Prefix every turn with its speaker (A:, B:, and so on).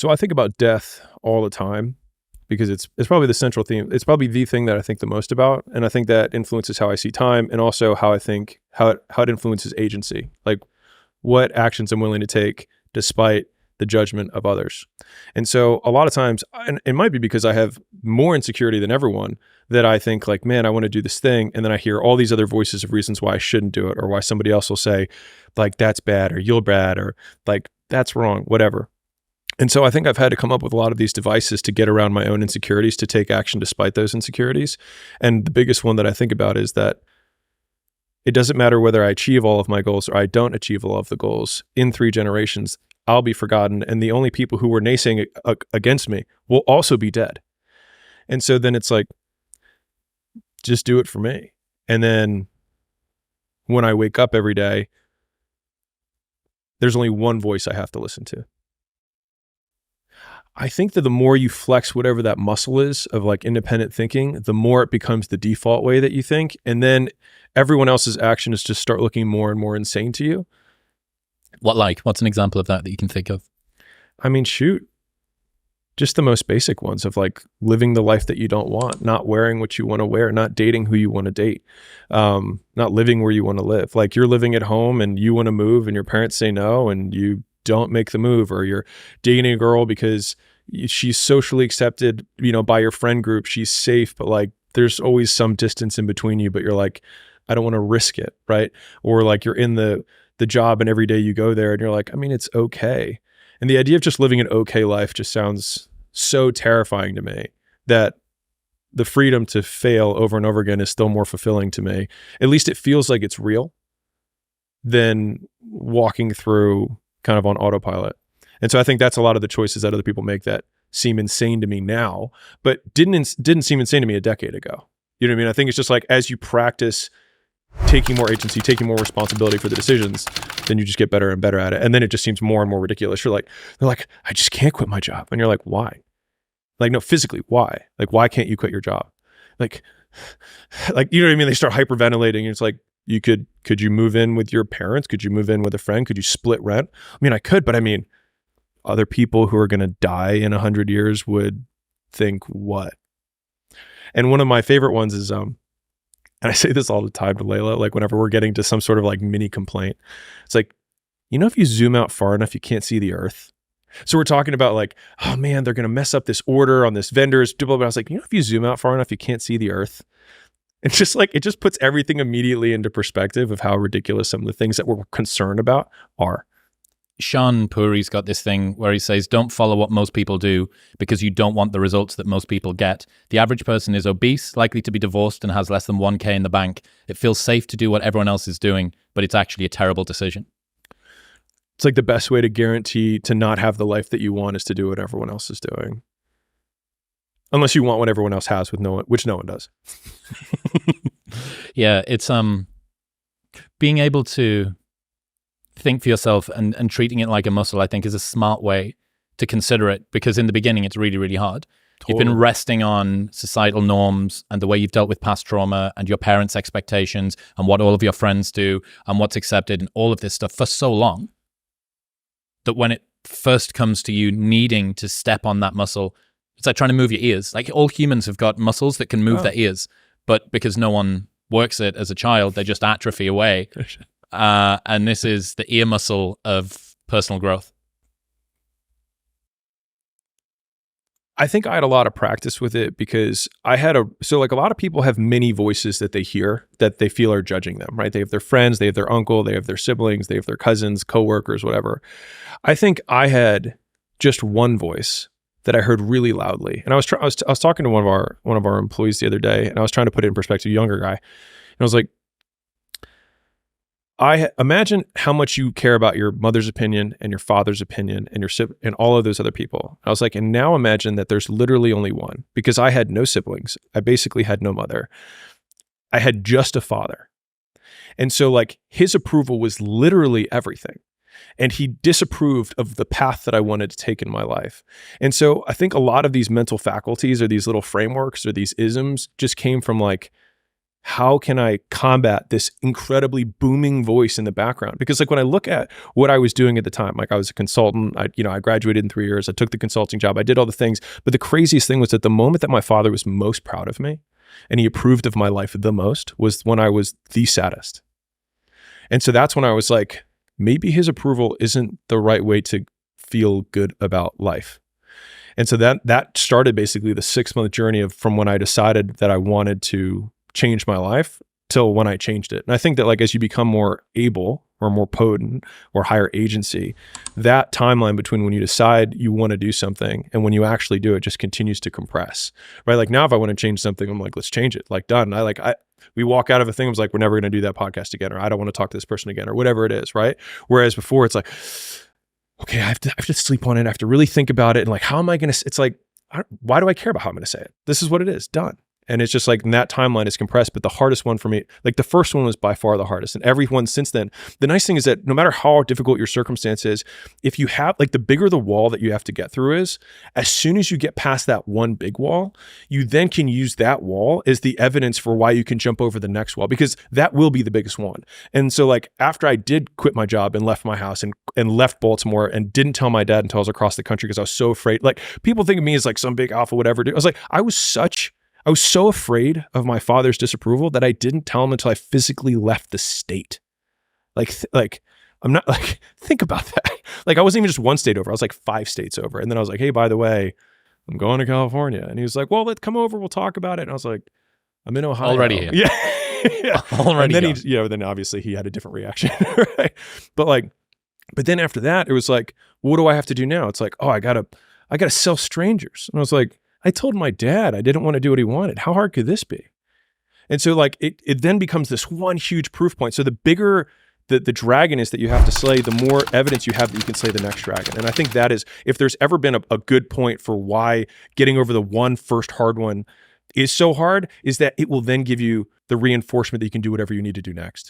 A: So I think about death all the time because it's probably the central theme. It's probably the thing that I think the most about. And I think that influences how I see time and also how I think, how it influences agency. Like what actions I'm willing to take despite the judgment of others. And so a lot of times, and it might be because I have more insecurity than everyone, that I think like, man, I want to do this thing. And then I hear all these other voices of reasons why I shouldn't do it, or why somebody else will say like, that's bad, or you're bad, or like, that's wrong, whatever. And so I think I've had to come up with a lot of these devices to get around my own insecurities, to take action despite those insecurities. And the biggest one that I think about is that it doesn't matter whether I achieve all of my goals or I don't achieve all of the goals. In 3 generations, I'll be forgotten. And the only people who were naysaying against me will also be dead. And so then it's like, just do it for me. And then when I wake up every day, there's only one voice I have to listen to. I think that the more you flex whatever that muscle is of like independent thinking, the more it becomes the default way that you think. And then everyone else's action is just start looking more and more insane to you.
B: What's an example of that you can think of?
A: I mean, shoot, just the most basic ones of like living the life that you don't want, not wearing what you want to wear, not dating who you want to date, not living where you want to live. Like you're living at home and you want to move and your parents say no and you don't make the move, or you're dating a girl because she's socially accepted, by your friend group, she's safe, but like there's always some distance in between you, but you're like, I don't want to risk it, right? Or like you're in the job and every day you go there and you're like, I mean, it's okay. And the idea of just living an okay life just sounds so terrifying to me that the freedom to fail over and over again is still more fulfilling to me. At least it feels like it's real than walking through kind of on autopilot. And so I think that's a lot of the choices that other people make that seem insane to me now, but didn't seem insane to me a decade ago. You know what I mean? I think it's just like, as you practice taking more agency, taking more responsibility for the decisions, then you just get better and better at it. And then it just seems more and more ridiculous. They're like, I just can't quit my job. And you're like, why? Like, no, physically, why? Like, why can't you quit your job? Like, you know what I mean? They start hyperventilating. And it's like, could you move in with your parents? Could you move in with a friend? Could you split rent? I mean, I could, but I mean, other people who are going to die in 100 years would think what? And one of my favorite ones is, and I say this all the time to Layla, like whenever we're getting to some sort of like mini complaint, it's like, if you zoom out far enough, you can't see the earth. So we're talking about like, oh man, they're going to mess up this order on this vendors, blah, blah, blah. I was like, if you zoom out far enough, you can't see the earth. It's just like, it just puts everything immediately into perspective of how ridiculous some of the things that we're concerned about are.
B: Sean Puri's got this thing where he says, don't follow what most people do because you don't want the results that most people get. The average person is obese, likely to be divorced, and has less than 1K in the bank. It feels safe to do what everyone else is doing, but it's actually a terrible decision.
A: It's like the best way to guarantee to not have the life that you want is to do what everyone else is doing. Unless you want what everyone else has, which no one does.
B: Yeah, it's being able to think for yourself and treating it like a muscle, I think, is a smart way to consider it, because in the beginning it's really, really hard. Totally. You've been resting on societal norms and the way you've dealt with past trauma and your parents' expectations and what all of your friends do and what's accepted and all of this stuff for so long that when it first comes to you needing to step on that muscle, it's like trying to move your ears. Like all humans have got muscles that can move their ears, but because no one works it as a child, they just atrophy away. And this is the ear muscle of personal growth.
A: I think I had a lot of practice with it because so like a lot of people have many voices that they hear that they feel are judging them, right? They have their friends, they have their uncle, they have their siblings, they have their cousins, coworkers, whatever. I think I had just one voice that I heard really loudly. And I was talking to one of our employees the other day, and I was trying to put it in perspective, a younger guy. And I was like, I imagine how much you care about your mother's opinion and your father's opinion and and all of those other people. I was like, and now imagine that there's literally only one, because I had no siblings. I basically had no mother. I had just a father. And so like his approval was literally everything. And he disapproved of the path that I wanted to take in my life. And so I think a lot of these mental faculties or these little frameworks or these isms just came from like how can I combat this incredibly booming voice in the background? Because like when I look at what I was doing at the time, like I was a consultant, I graduated in 3 years, I took the consulting job, I did all the things. But the craziest thing was that the moment that my father was most proud of me and he approved of my life the most was when I was the saddest. And so that's when I was like, maybe his approval isn't the right way to feel good about life. And so that started basically the 6-month journey from when I decided that I wanted to change my life till when I changed it. And I think that like as you become more able or more potent or higher agency, that timeline between when you decide you want to do something and when you actually do it just continues to compress, right? Like now if I want to change something, I'm like, let's change it, like done. We walk out of a thing, I was like, we're never going to do that podcast again, or I don't want to talk to this person again, or whatever it is, right? Whereas before it's like, okay, I have to sleep on it. I have to really think about it. And like, how am I going to, it's like, why do I care about how I'm going to say it? This is what it is, done. And it's just like, and that timeline is compressed, but the hardest one for me, like the first one was by far the hardest. And everyone since then, the nice thing is that no matter how difficult your circumstance is, if you have, like the bigger the wall that you have to get through is, as soon as you get past that one big wall, you then can use that wall as the evidence for why you can jump over the next wall, because that will be the biggest one. And so like after I did quit my job and left my house and left Baltimore and didn't tell my dad until I was across the country because I was so afraid, like people think of me as like some big alpha, whatever. I was like, I was so afraid of my father's disapproval that I didn't tell him until I physically left the state. Like I'm not like, think about that. Like I wasn't even just one state over. I was like 5 states over. And then I was like, hey, by the way, I'm going to California. And he was like, well, let's come over. We'll talk about it. And I was like, I'm in Ohio.
B: Already here.
A: Yeah.
B: Already.
A: And then then obviously he had a different reaction. Right. But then after that, it was like, what do I have to do now? It's like, oh, I gotta sell strangers. And I was like, I told my dad I didn't want to do what he wanted. How hard could this be? And so like it then becomes this one huge proof point. So the bigger the dragon is that you have to slay, the more evidence you have that you can slay the next dragon. And I think that is, if there's ever been a good point for why getting over the first hard one is so hard, is that it will then give you the reinforcement that you can do whatever you need to do next.